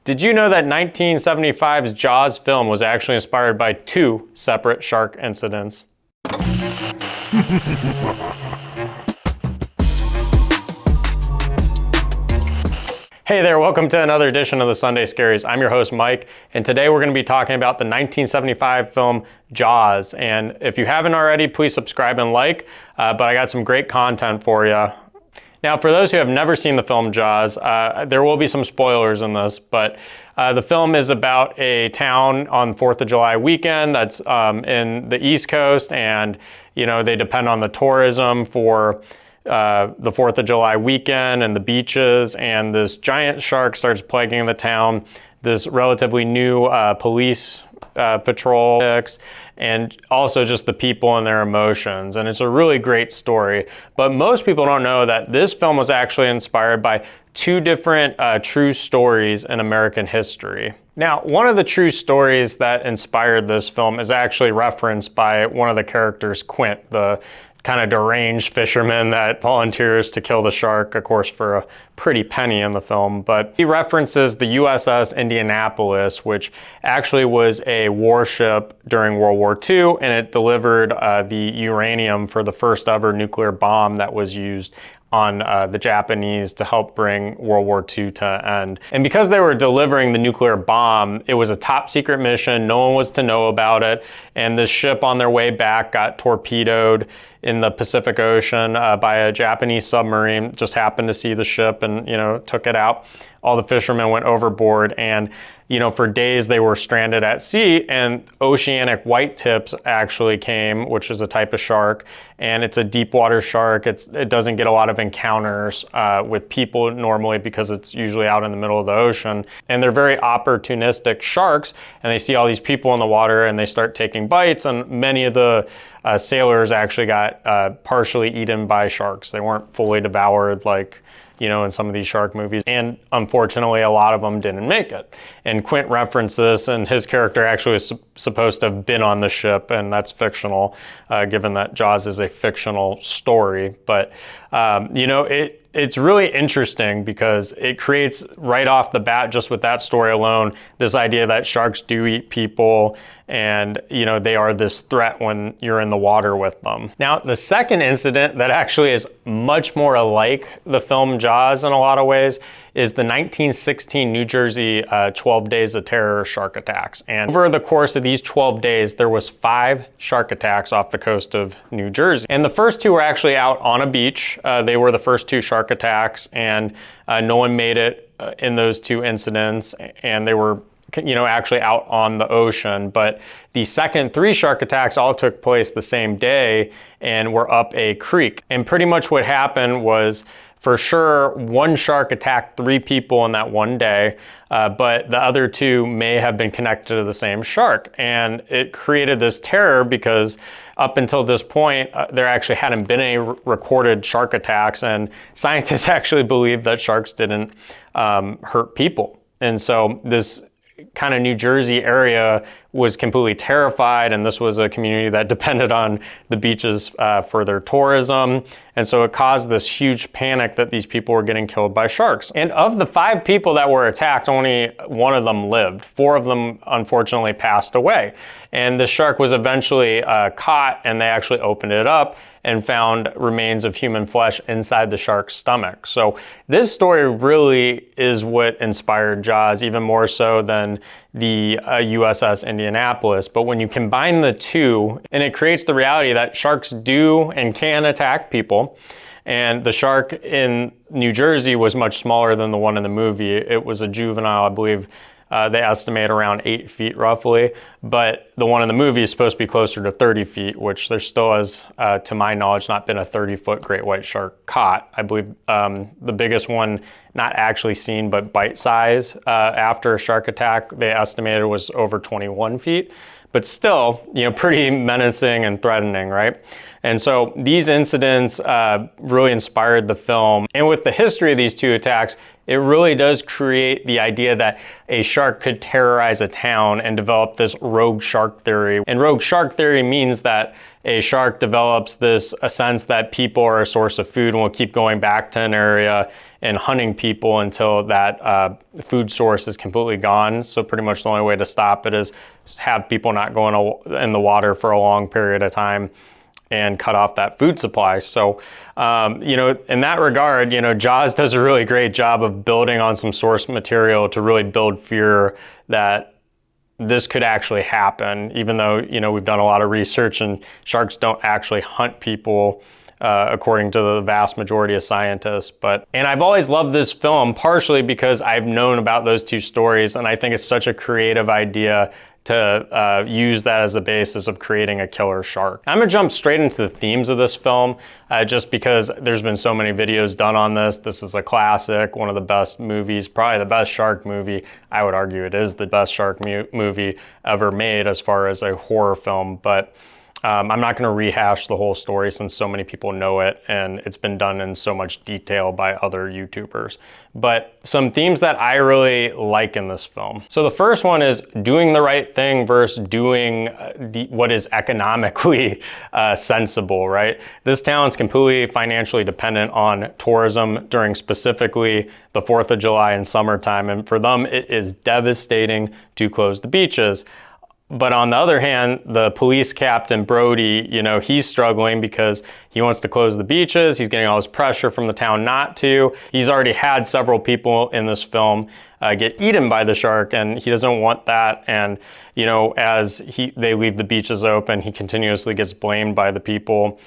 Did you know that 1975's Jaws film was actually inspired by two separate shark incidents? Hey there, welcome to another edition of the Sunday Scaries. I'm your host, Mike, and today we're going to be talking about the 1975 film Jaws. And if you haven't already, please subscribe and like, but I got some great content for you. Now, for those who have never seen the film Jaws, there will be some spoilers in this, but the film is about a town on 4th of July weekend that's in the East Coast, and they depend on the tourism for the 4th of July weekend and the beaches, and this giant shark starts plaguing the town. This relatively new police patrol, and also just the people and their emotions. And it's a really great story. But most people don't know that this film was actually inspired by two different true stories in American history. Now, one of the true stories that inspired this film is actually referenced by one of the characters, Quint, the kind of deranged fisherman that volunteers to kill the shark, of course, for a pretty penny in the film. But he references the USS Indianapolis, which actually was a warship during World War II, and it delivered the uranium for the first ever nuclear bomb that was used on the Japanese to help bring World War II to an end. And because they were delivering the nuclear bomb, it was a top secret mission. No one was to know about it. And the ship on their way back got torpedoed in the Pacific Ocean by a Japanese submarine. Just happened to see the ship and, took it out. All the fishermen went overboard, and for days they were stranded at sea, and oceanic white tips actually came, which is a type of shark, and it's a deep water shark. It doesn't get a lot of encounters with people normally because it's usually out in the middle of the ocean, and they're very opportunistic sharks, and they see all these people in the water and they start taking bites, and many of the sailors actually got partially eaten by sharks. They weren't fully devoured like in some of these shark movies. And unfortunately, a lot of them didn't make it. And Quint referenced this, and his character actually was supposed to have been on the ship, and that's fictional, given that Jaws is a fictional story. But, it's really interesting because it creates right off the bat, just with that story alone, this idea that sharks do eat people, and they are this threat when you're in the water with them. Now, the second incident that actually is much more like the film Jaws in a lot of ways is the 1916 New Jersey 12 Days of Terror shark attacks. And over the course of these 12 days, there was 5 shark attacks off the coast of New Jersey. And the first 2 were actually out on a beach. They were the first 2 shark attacks, and no one made it in those 2 incidents, and they were actually out on the ocean. But the second 3 shark attacks all took place the same day and were up a creek. And pretty much what happened was, for sure, one shark attacked 3 people in that one day, but the other 2 may have been connected to the same shark. And it created this terror because up until this point, there actually hadn't been any recorded shark attacks, and scientists actually believed that sharks didn't hurt people. And so this kind of New Jersey area was completely terrified, and this was a community that depended on the beaches for their tourism. And so it caused this huge panic that these people were getting killed by sharks. And of the 5 people that were attacked, only 1 of them lived. 4 of them unfortunately passed away. And the shark was eventually caught, and they actually opened it up and found remains of human flesh inside the shark's stomach. So this story really is what inspired Jaws, even more so than the USS Indianapolis. But when you combine the 2, and it creates the reality that sharks do and can attack people. And the shark in New Jersey was much smaller than the one in the movie. It was a juvenile, I believe. They estimate around 8 feet roughly, but the one in the movie is supposed to be closer to 30 feet, which there still has, to my knowledge, not been a 30-foot great white shark caught. I believe the biggest one not actually seen, but bite size after a shark attack, they estimated was over 21 feet, but still, pretty menacing and threatening, right? And so these incidents really inspired the film. And with the history of these 2 attacks, it really does create the idea that a shark could terrorize a town and develop this rogue shark theory. And rogue shark theory means that a shark develops a sense that people are a source of food and will keep going back to an area and hunting people until that food source is completely gone. So pretty much the only way to stop it is just have people not going in the water for a long period of time and cut off that food supply. So, you know, in that regard, you know, Jaws does a really great job of building on some source material to really build fear that this could actually happen, even though, you know, we've done a lot of research and sharks don't actually hunt people, according to the vast majority of scientists. And I've always loved this film partially because I've known about those two stories, and I think it's such a creative idea to use that as a basis of creating a killer shark. I'm gonna jump straight into the themes of this film, just because there's been so many videos done on this. This is a classic, one of the best movies, probably the best shark movie. I would argue it is the best shark movie ever made as far as a horror film, but I'm not going to rehash the whole story since so many people know it and it's been done in so much detail by other YouTubers. But some themes that I really like in this film. So the first one is doing the right thing versus doing what is economically sensible, right? This town's completely financially dependent on tourism during specifically the 4th of July and summertime. And for them, it is devastating to close the beaches. But on the other hand, the police captain, Brody, you know, he's struggling because he wants to close the beaches. He's getting all this pressure from the town not to. He's already had several people in this film get eaten by the shark, and he doesn't want that. And, you know, as they leave the beaches open, he continuously gets blamed by the people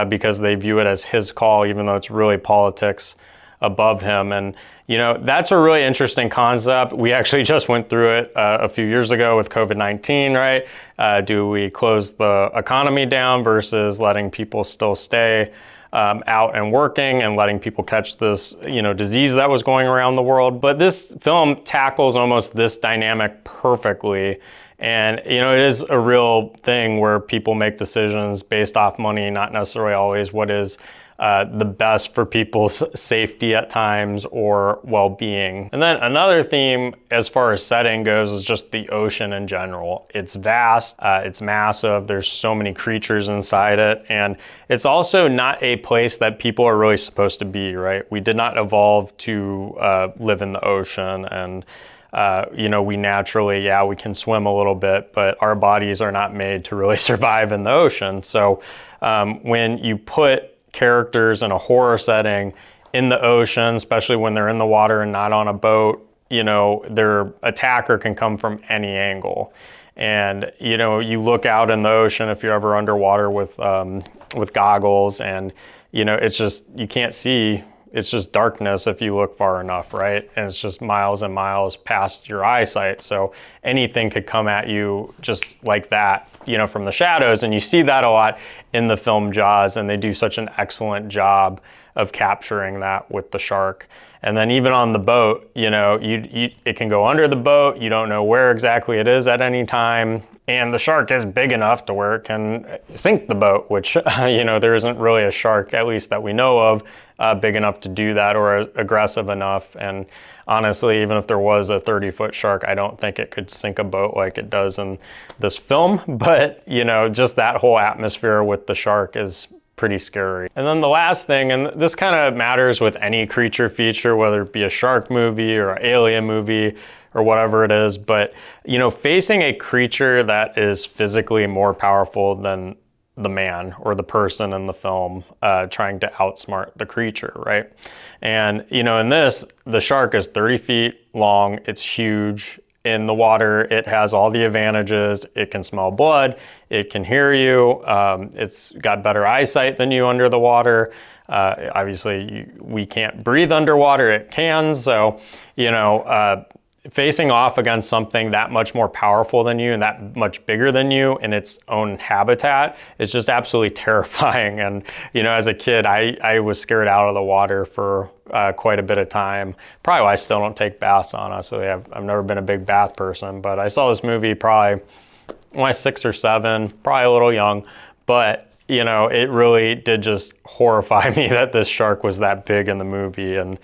because they view it as his call, even though it's really politics above him. And you know, that's a really interesting concept. We actually just went through it a few years ago with COVID-19, right? Do we close the economy down versus letting people still stay out and working and letting people catch this, you know, disease that was going around the world? But this film tackles almost this dynamic perfectly. And, you know, it is a real thing where people make decisions based off money, not necessarily always what is the best for people's safety at times or well-being. And then another theme as far as setting goes is just the ocean in general. It's vast, it's massive, there's so many creatures inside it, and it's also not a place that people are really supposed to be, right? We did not evolve to live in the ocean, and you know, we naturally, yeah, we can swim a little bit, but our bodies are not made to really survive in the ocean. So when you put characters in a horror setting in the ocean, especially when they're in the water and not on a boat, you know, their attacker can come from any angle. And, you know, you look out in the ocean if you're ever underwater with goggles, and, you know, it's just, you can't see, it's just darkness if you look far enough, right? And it's just miles and miles past your eyesight. So anything could come at you just like that, you know, from the shadows. And you see that a lot in the film Jaws, and they do such an excellent job of capturing that with the shark. And then even on the boat, you know, it can go under the boat. You don't know where exactly it is at any time. And the shark is big enough to where it can sink the boat, which, you know, there isn't really a shark, at least that we know of, big enough to do that or aggressive enough. And honestly, even if there was a 30-foot shark, I don't think it could sink a boat like it does in this film. But, you know, just that whole atmosphere with the shark is pretty scary. And then the last thing, and this kind of matters with any creature feature, whether it be a shark movie or an alien movie or whatever it is, but, you know, facing a creature that is physically more powerful than the man or the person in the film, trying to outsmart the creature, right? And, you know, in this, the shark is 30 feet long, it's huge. In the water, it has all the advantages. It can smell blood, it can hear you, it's got better eyesight than you under the water. Obviously, we can't breathe underwater, it can. So, you know, facing off against something that much more powerful than you and that much bigger than you in its own habitat is just absolutely terrifying. And, you know, as a kid, I was scared out of the water for quite a bit of time. Probably why I still don't take baths, honestly. I've never been a big bath person, but I saw this movie probably when I was 6 or 7, probably a little young, but you know, it really did just horrify me that this shark was that big in the movie. And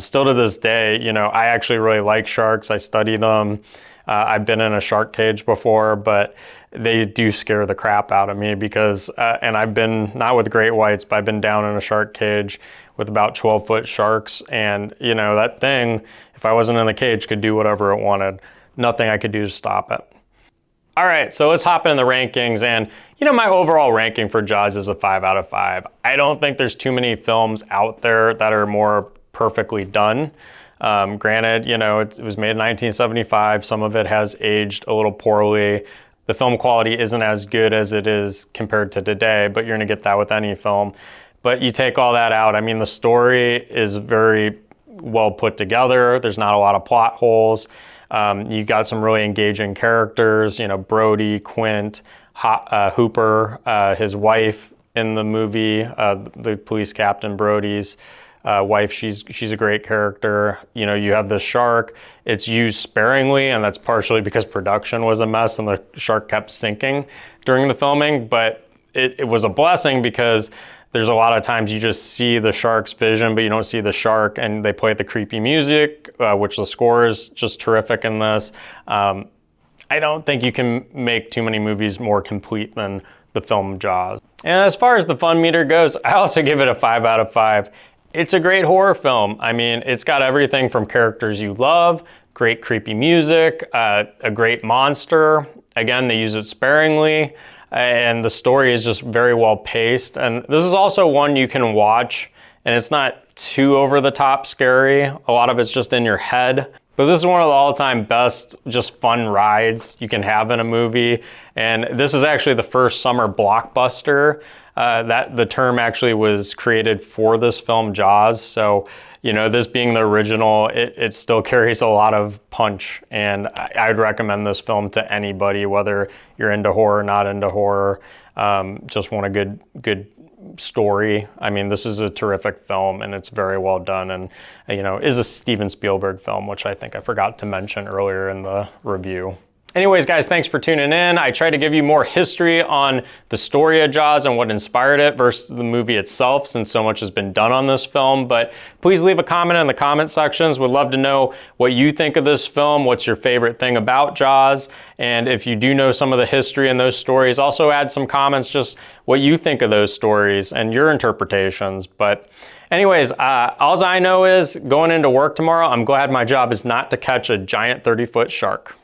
still to this day, you know, I actually really like sharks. I study them. I've been in a shark cage before, but they do scare the crap out of me because, and I've been, not with great whites, but I've been down in a shark cage with about 12-foot sharks. And, you know, that thing, if I wasn't in the cage, could do whatever it wanted. Nothing I could do to stop it. All right, so let's hop into the rankings. And, you know, my overall ranking for Jaws is a 5 out of 5. I don't think there's too many films out there that are more perfectly done. Granted, you know, it was made in 1975. Some of it has aged a little poorly. The film quality isn't as good as it is compared to today, but you're gonna get that with any film. But you take all that out, I mean, the story is very well put together. There's not a lot of plot holes. You got some really engaging characters, you know, Brody, Quint, Hooper, his wife in the movie, the police captain Brody's wife, she's a great character. You know, you have the shark. It's used sparingly, and that's partially because production was a mess and the shark kept sinking during the filming, but it was a blessing because there's a lot of times you just see the shark's vision, but you don't see the shark, and they play the creepy music, which the score is just terrific in this. I don't think you can make too many movies more complete than the film Jaws. And as far as the fun meter goes, I also give it a 5 out of 5. It's a great horror film. I mean, it's got everything from characters you love, great creepy music, a great monster. Again, they use it sparingly, and the story is just very well paced. And this is also one you can watch, and it's not too over the top scary. A lot of it's just in your head. But this is one of the all-time best, just fun rides you can have in a movie. And this is actually the first summer blockbuster. That the term actually was created for this film, Jaws. So, you know, this being the original, it still carries a lot of punch. And I'd recommend this film to anybody, whether you're into horror, not into horror, just want a good story. I mean, this is a terrific film, and it's very well done, and, you know, is a Steven Spielberg film, which I think I forgot to mention earlier in the review. Anyways, guys, thanks for tuning in. I try to give you more history on the story of Jaws and what inspired it versus the movie itself, since so much has been done on this film. But please leave a comment in the comment sections. Would love to know what you think of this film. What's your favorite thing about Jaws? And if you do know some of the history in those stories, also add some comments, just what you think of those stories and your interpretations. But anyways, all I know is going into work tomorrow, I'm glad my job is not to catch a giant 30-foot shark.